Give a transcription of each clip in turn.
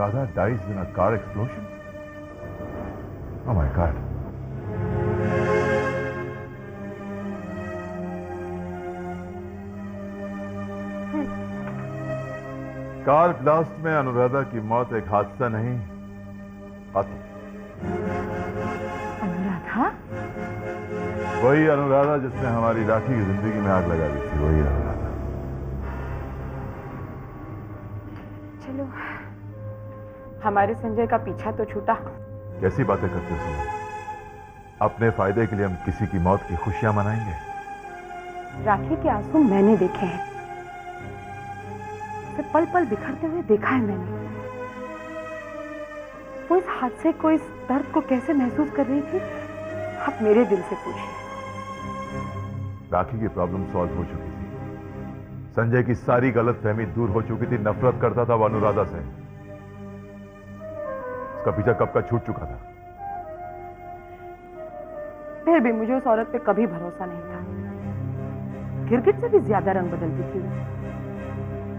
Anuradha dies in a car explosion? Oh my God. Car blast में अनुराधा की मौत एक हादसा नहीं, कत्ल। अनुराधा? वही अनुराधा जिसने हमारी राखी की जिंदगी में आग लगा दी थी, वही अनुराधा। चलो, हमारे संजय का पीछा तो छूटा। कैसी बातें करते हो सुनो? अपने फायदे के लिए हम किसी की मौत की खुशियां मनाएंगे? राखी के आंसू मैंने देखे हैं, उसे पल पल बिखरते हुए देखा है मैंने। वो इस हादसे को, इस दर्द को कैसे महसूस कर रही थी, आप मेरे दिल से पूछिए। राखी की प्रॉब्लम सॉल्व हो चुकी थी, संजय की सारी गलतफहमी दूर हो चुकी थी, नफरत करता था वो अनुराधा से, उसका पीछा कब का छूट चुका था। फिर भी मुझे उस औरत पे कभी भरोसा नहीं था। गिरगिट से भी ज्यादा रंग बदलती थी वो,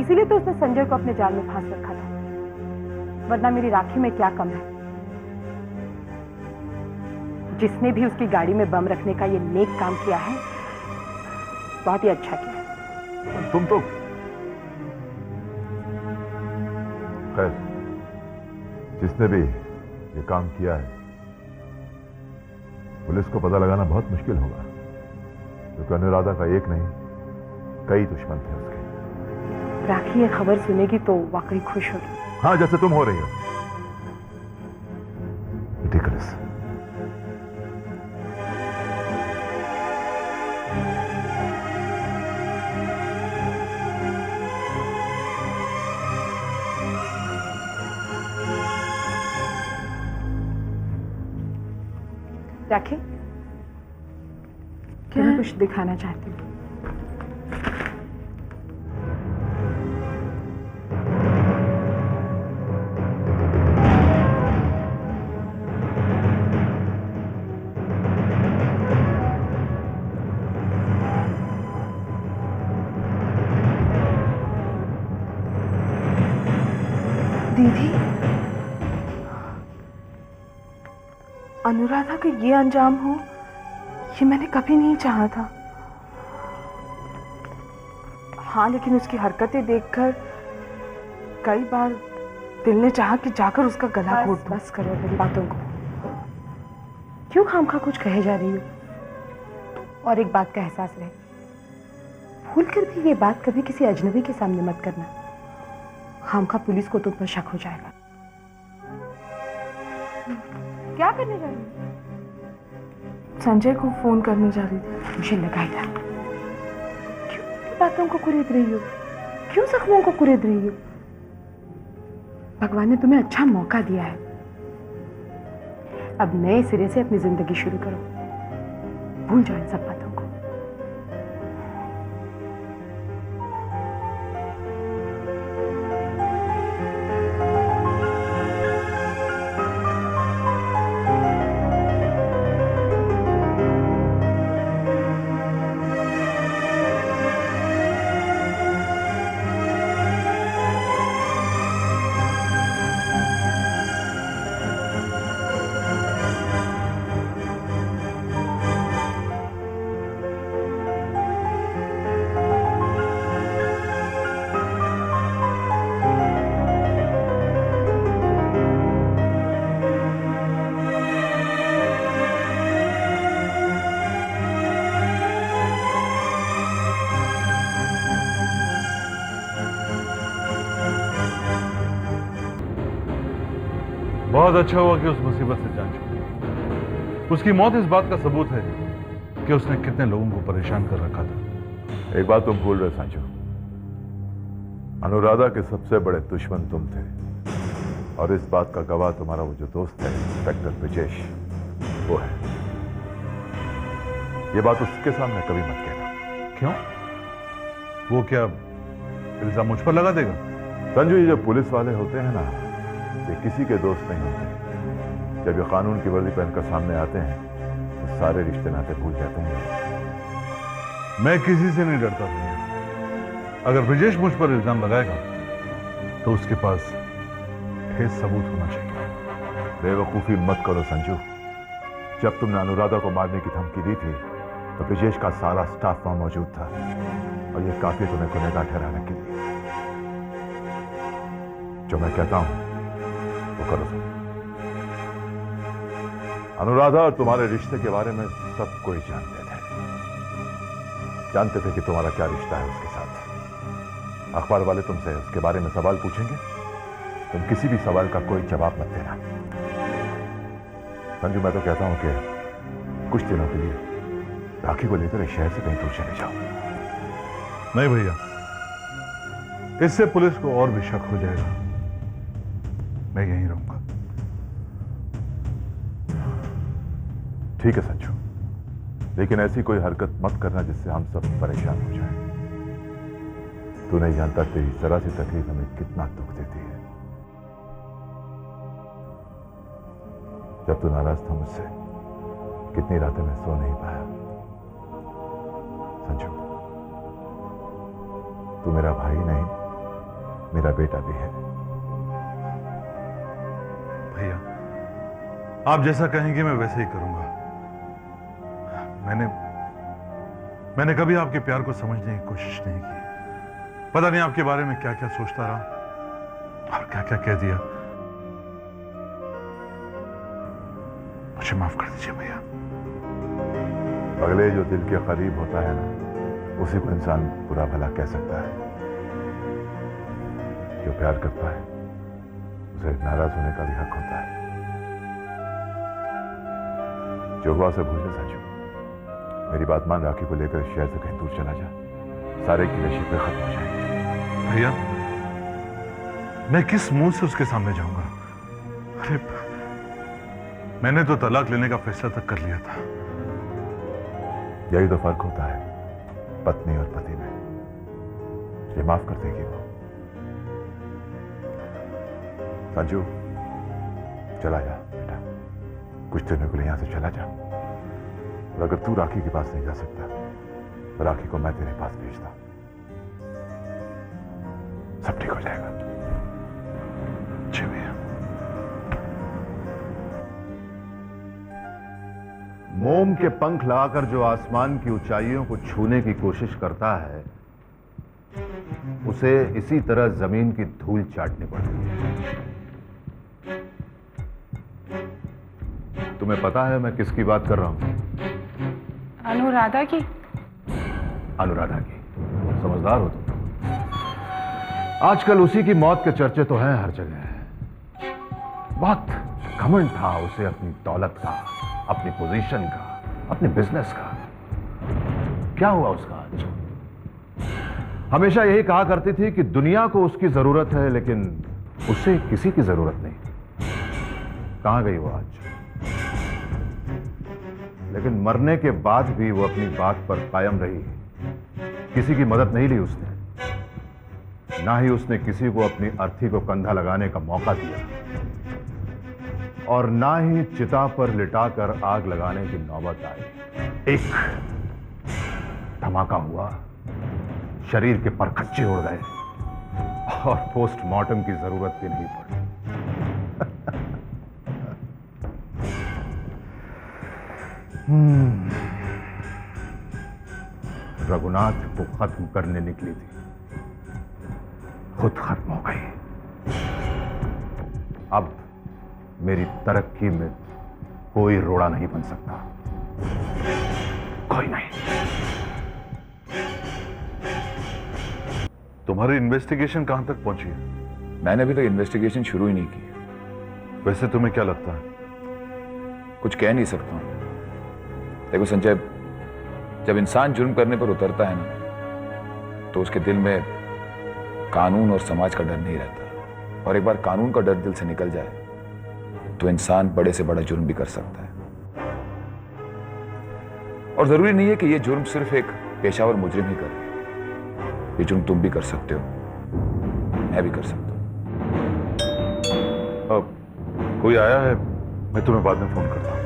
इसीलिए तो उसने संजय को अपने जाल में फांस रखा था, वरना मेरी राखी में क्या कम है। जिसने भी उसकी गाड़ी में बम रखने का ये नेक काम किया है, बहुत ही अच्छा किया। तुम तो खैर, जिसने भी ये काम किया है, पुलिस को पता लगाना बहुत मुश्किल होगा, क्योंकि अनुराधा का एक नहीं कई दुश्मन थे उसके। राखी ये खबर सुनेगी तो वाकई खुश होगी। हाँ, जैसे तुम हो रही हो। Ridiculous. राखी, क्या मैं कुछ दिखाना चाहती हूँ। दीदी, अनुराधा का ये अंजाम हो, ये मैंने कभी नहीं चाहा था। हाँ, लेकिन उसकी हरकतें देखकर कई बार दिल ने चाहा कि जाकर उसका गला घोट दूं। बस करो मेरी बातों को, क्यों खामखा कुछ कहे जा रही हो। और एक बात का एहसास रहे, भूल कर भी ये बात कभी किसी अजनबी के सामने मत करना, खामखा पुलिस को तुम पर शक हो जाएगा। क्या करने जा रही हो? संजय को फोन करने जा रही थी। मुझे लगा ही था। क्यों बातों को कुरेद रही हो, क्यों जख्मों को कुरेद रही हो। भगवान ने तुम्हें अच्छा मौका दिया है, अब नए सिरे से अपनी जिंदगी शुरू करो, भूल जाओ इन सब बातों को। बहुत अच्छा हुआ कि उस मुसीबत से जान छूटी। उसकी मौत इस बात का सबूत है कि उसने कितने लोगों को परेशान कर रखा था। एक बात तुम भूल रहे सांचो, अनुराधा के सबसे बड़े दुश्मन तुम थे, और इस बात का गवाह तुम्हारा वो जो दोस्त है इंस्पेक्टर ब्रिजेश, वो है। ये बात उसके सामने कभी मत कहना। क्यों? वो क्या इल्जाम मुझ पर लगा देगा? संजू, ये जो पुलिस वाले होते हैं ना, ये किसी के दोस्त नहीं होते। जब ये कानून की वर्दी पहनकर सामने आते हैं तो सारे रिश्ते नाते भूल जाते हैं। मैं किसी से नहीं डरता भैया। अगर ब्रिजेश मुझ पर इल्जाम लगाएगा तो उसके पास ठोस सबूत होना चाहिए। बेवकूफी मत करो संजू। जब तुमने अनुराधा को मारने की धमकी दी थी तो ब्रिजेश का सारा स्टाफ वहां मौजूद था और यह काफी तुम्हें गुनहगार ठहराने के लिए। जो मैं कहता हूं वो करो तुम। अनुराधा और तुम्हारे रिश्ते के बारे में सब कोई जानते थे कि तुम्हारा क्या रिश्ता है उसके साथ। अखबार वाले तुमसे उसके बारे में सवाल पूछेंगे, तुम किसी भी सवाल का कोई जवाब मत देना। संजू, मैं तो कहता हूं कि कुछ दिनों के लिए राखी को लेकर इस शहर से कहीं दूर चले जाओ। नहीं भैया, इससे पुलिस को और भी शक हो जाएगा। मैं यहीं रहूंगा। ठीक है संजू, लेकिन ऐसी कोई हरकत मत करना जिससे हम सब परेशान हो जाएं। तू नहीं जानता तेरी जरा सी तकलीफ हमें कितना दुख देती है। जब तू नाराज था मुझसे, कितनी रातें मैं सो नहीं पाया। संजू, तू मेरा भाई नहीं, मेरा बेटा भी है। भैया, आप जैसा कहेंगे मैं वैसे ही करूंगा। मैंने कभी आपके प्यार को समझने की कोशिश नहीं की। पता नहीं आपके बारे में क्या क्या सोचता रहा और क्या क्या कह दिया। मुझे माफ कर दीजिए भैया। अगले जो दिल के करीब होता है ना, उसी को इंसान बुरा भला कह सकता है। जो प्यार करता है उसे नाराज होने का भी हक होता है। जो हुआ उसे भूल जा संजू। मेरी बात मान, राखी को लेकर शहर से कहीं दूर चला जा। सारे गिले शिकवे खत्म हो जाएंगे। भैया, मैं किस मुंह से उसके सामने जाऊंगा? अरे, मैंने तो तलाक लेने का फैसला तक कर लिया था। यही तो फर्क होता है पत्नी और पति में। ये माफ कर देगी वो। संजू, चला जा बेटा, कुछ दिनों के लिए यहां से चला जा। और अगर तू राखी के पास नहीं जा सकता तो राखी को मैं तेरे पास भेजता। सब ठीक हो जाएगा। जी भैया। मोम के पंख लगाकर जो आसमान की ऊंचाइयों को छूने की कोशिश करता है, उसे इसी तरह जमीन की धूल चाटनी पड़ती है। तुम्हें पता है मैं किसकी बात कर रहा हूं? अनुराधा की। अनुराधा की। समझदार हो तुम। आजकल उसी की मौत के चर्चे तो हैं हर जगह। बहुत घमंड था उसे अपनी दौलत का, अपनी पोजीशन का, अपने बिजनेस का। क्या हुआ उसका आज? हमेशा यही कहा करती थी कि दुनिया को उसकी जरूरत है, लेकिन उसे किसी की जरूरत नहीं। कहां गई वो आज? लेकिन मरने के बाद भी वो अपनी बात पर कायम रही। किसी की मदद नहीं ली उसने, ना ही उसने किसी को अपनी अर्थी को कंधा लगाने का मौका दिया, और ना ही चिता पर लिटाकर आग लगाने की नौबत आई। एक धमाका हुआ, शरीर के परखच्चे उड़ गए और पोस्टमार्टम की जरूरत भी नहीं पड़ी। रघुनाथ को खत्म करने निकली थी, खुद खत्म हो गई। अब मेरी तरक्की में कोई रोड़ा नहीं बन सकता, कोई नहीं। तुम्हारी इन्वेस्टिगेशन कहां तक पहुंची है? मैंने अभी तक इन्वेस्टिगेशन शुरू ही नहीं की। वैसे तुम्हें क्या लगता है? कुछ कह नहीं सकता हूं। देखो संजय, जब इंसान जुर्म करने पर उतरता है ना, तो उसके दिल में कानून और समाज का डर नहीं रहता। और एक बार कानून का डर दिल से निकल जाए तो इंसान बड़े से बड़ा जुर्म भी कर सकता है। और जरूरी नहीं है कि यह जुर्म सिर्फ एक पेशावर मुजरिम ही करे। ये जुर्म तुम भी कर सकते हो, मैं भी कर सकता हूं। अब कोई आया है, मैं तुम्हें बाद में फोन करता हूं।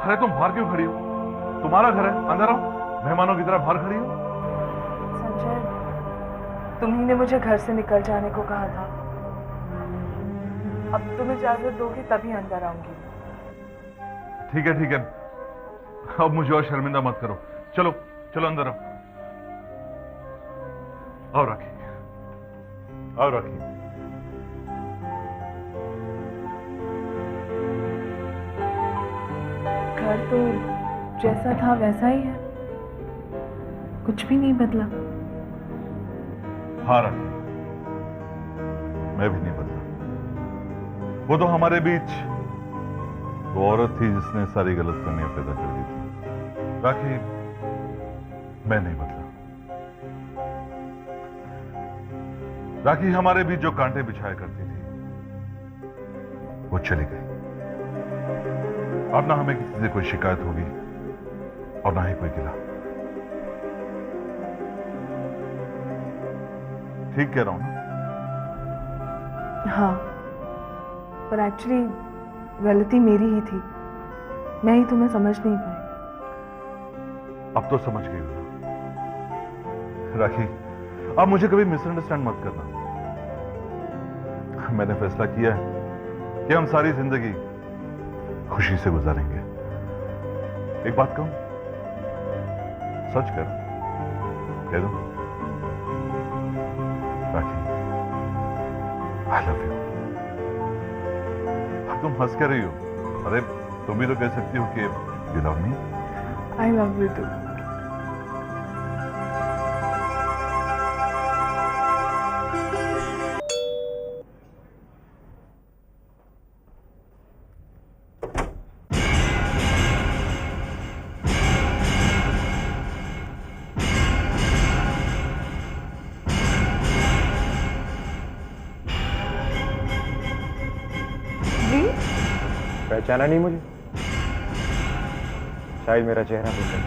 अरे तुम बाहर क्यों खड़ी हो? तुम्हारा घर है, अंदर आओ। मेहमानों की तरह बाहर खड़ी हो। संजय, तुम्ही ने मुझे घर से निकल जाने को कहा था। अब तुम इजाजत दोगे तभी अंदर आऊंगी। ठीक है ठीक है, अब मुझे और शर्मिंदा मत करो। चलो चलो अंदर आओ। आओ राखी, आओ राखी। घर तो जैसा था वैसा ही है, कुछ भी नहीं बदला। हाँ राखी, मैं भी नहीं बदला। वो तो हमारे बीच वो औरत थी जिसने सारी गलतफहमियां पैदा कर दी थी। राखी, मैं नहीं बदला। राखी हमारे बीच जो कांटे बिछाया करती थी वो चली गई। अब ना हमें किसी से कोई शिकायत होगी और ना ही कोई गिला। ठीक कह रहा हूं ना? हाँ, पर एक्चुअली गलती मेरी ही थी। मैं ही तुम्हें समझ नहीं पाई। अब तो समझ गई हो राखी। अब मुझे कभी मिसअंडरस्टैंड मत करना। मैंने फैसला किया है कि हम सारी जिंदगी खुशी से गुजारेंगे। एक बात कहूं, सच कर, कह दो राखी, आई लव यू। तुम हंस कर रही हो। अरे तुम भी तो कह सकती हो कि you love me. I love you too. पहचाना नहीं मुझे? शायद मेरा चेहरा भूल गया।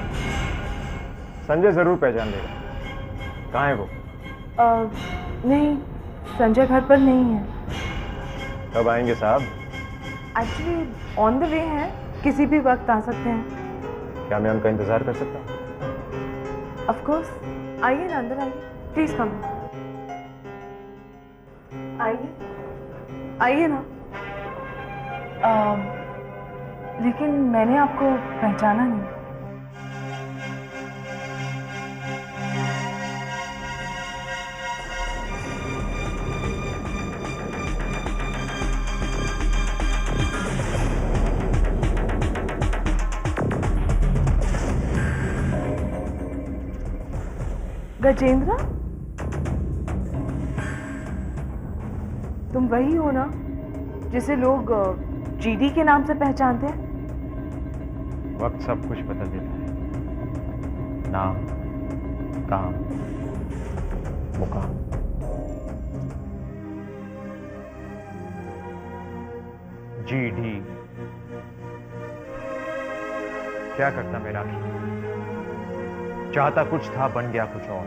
संजय जरूर पहचान लेगा। कहाँ है वो? नहीं, संजय घर पर नहीं है। कब आएंगे साहब? एक्चुअली ऑन द वे हैं, किसी भी वक्त आ सकते हैं। क्या मैं उनका इंतजार कर सकता हूँ? ऑफ कोर्स, आइए ना, अंदर आइए, प्लीज कम। आइए, आइए ना। लेकिन मैंने आपको पहचाना नहीं। गजेंद्र, तुम वही हो ना जिसे लोग जीडी के नाम से पहचानते हैं? वक्त सब कुछ बदल देता है। नाम, काम, मुकाम। जीडी क्या करता मैं राखी? चाहता कुछ था, बन गया कुछ और।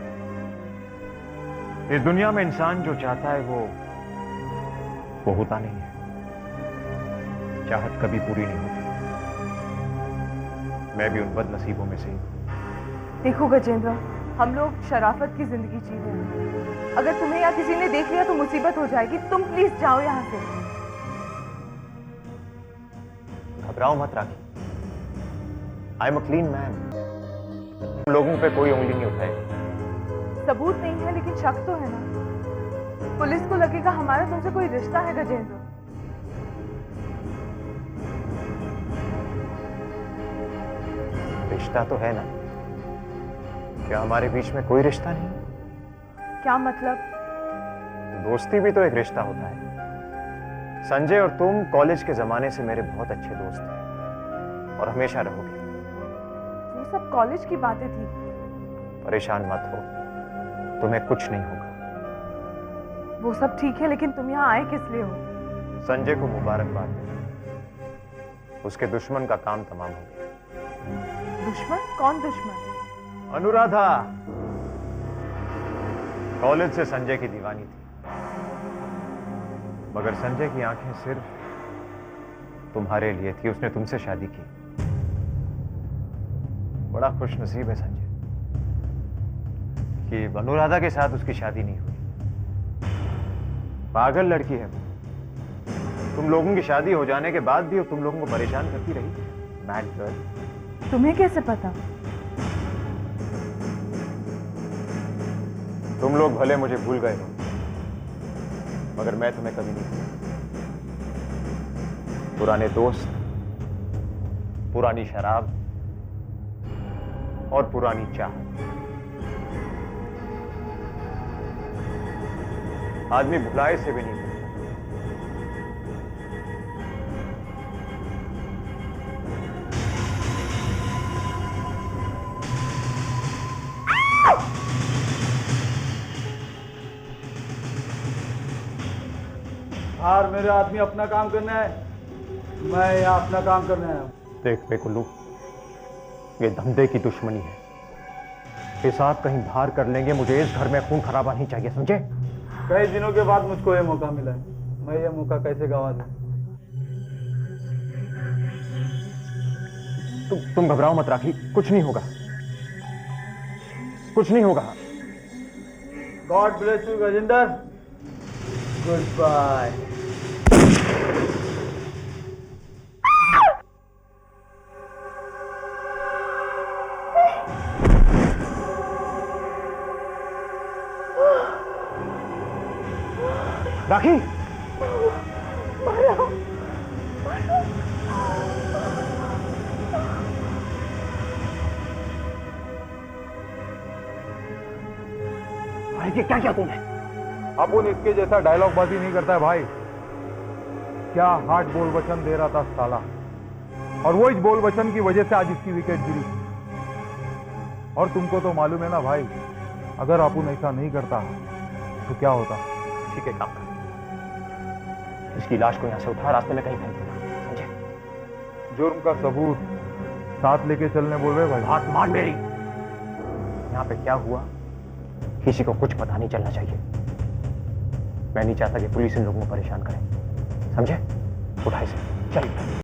इस दुनिया में इंसान जो चाहता है वो होता नहीं है। चाहत कभी पूरी नहीं होती। मैं भी उन बदनसीबों में से ही हूं। देखो गजेंद्र, हम लोग शराफत की जिंदगी जी रहे हैं। अगर तुम्हें या किसी ने देख लिया तो मुसीबत हो जाएगी। तुम प्लीज जाओ यहाँ से। घबराओ मत Rakhi. I am a clean man. लोगों पे कोई उंगली नहीं उठाएगा। सबूत नहीं है लेकिन शक तो है ना। पुलिस को लगेगा हमारा तुमसे कोई रिश्ता है गजेंद्र। रिश्ता तो है ना। क्या हमारे बीच में कोई रिश्ता नहीं? क्या मतलब? दोस्ती भी तो एक रिश्ता होता है। संजय और तुम कॉलेज के जमाने से मेरे बहुत अच्छे दोस्त थे और हमेशा रहोगे। वो सब कॉलेज की बातें थी। परेशान मत हो, तुम्हें कुछ नहीं होगा। वो सब ठीक है, लेकिन तुम यहाँ आए किस लिए हो? संजय को मुबारकबाद देना। उसके दुश्मन का काम तमाम हो गया। दुश्मन? कौन दुश्मन? अनुराधा कॉलेज से संजय की दीवानी थी, मगर संजय की आंखें सिर्फ तुम्हारे लिए थी। उसने तुमसे शादी की। बड़ा खुशनसीब है संजय कि अनुराधा के साथ उसकी शादी नहीं हुई। पागल लड़की है वो। तुम लोगों की शादी हो जाने के बाद भी वो तुम लोगों को परेशान करती रही। Mad girl. तुम्हें कैसे पता? तुम लोग भले मुझे भूल गए हो, मगर मैं तुम्हें कभी नहीं भूला। पुराने दोस्त, पुरानी शराब और पुरानी चाहत। आदमी भुलाए से भी नहीं भूलता। यार मेरे आदमी अपना काम करना है, मैं यहाँ अपना काम करना है। देख बेकुल्लू, ये धंधे की दुश्मनी है। हिसाब कहीं बाहर कर लेंगे। मुझे इस घर में खून खराबा नहीं चाहिए, समझे? कई दिनों के बाद मुझको ये मौका मिला है, मैं ये मौका कैसे गवा दूं? तुम घबराओ मत राखी, कुछ नहीं होगा, कुछ नहीं होगा। God bless you Gajendra, goodbye. Rakhi, क्या किया तुमने? अपुन इसके जैसा डायलॉग बाजी नहीं करता है भाई। क्या हार्ड बोल वचन दे रहा था साला, और वो इस बोल वचन की वजह से आज इसकी विकेट गिरी। और तुमको तो मालूम है ना भाई, अगर अपुन ऐसा नहीं करता तो क्या होता। ठीक है, काम कर। इसकी लाश को यहां से उठा, रास्ते में कहीं फेंक देना, समझे? जुर्म का सबूत साथ लेके चलने बोल रहे भाई। हाथ मार मेरी। यहां पे क्या हुआ किसी को कुछ पता नहीं चलना चाहिए। मैं नहीं चाहता कि पुलिस इन लोगों को परेशान करे, समझे? उठा इसे, चल।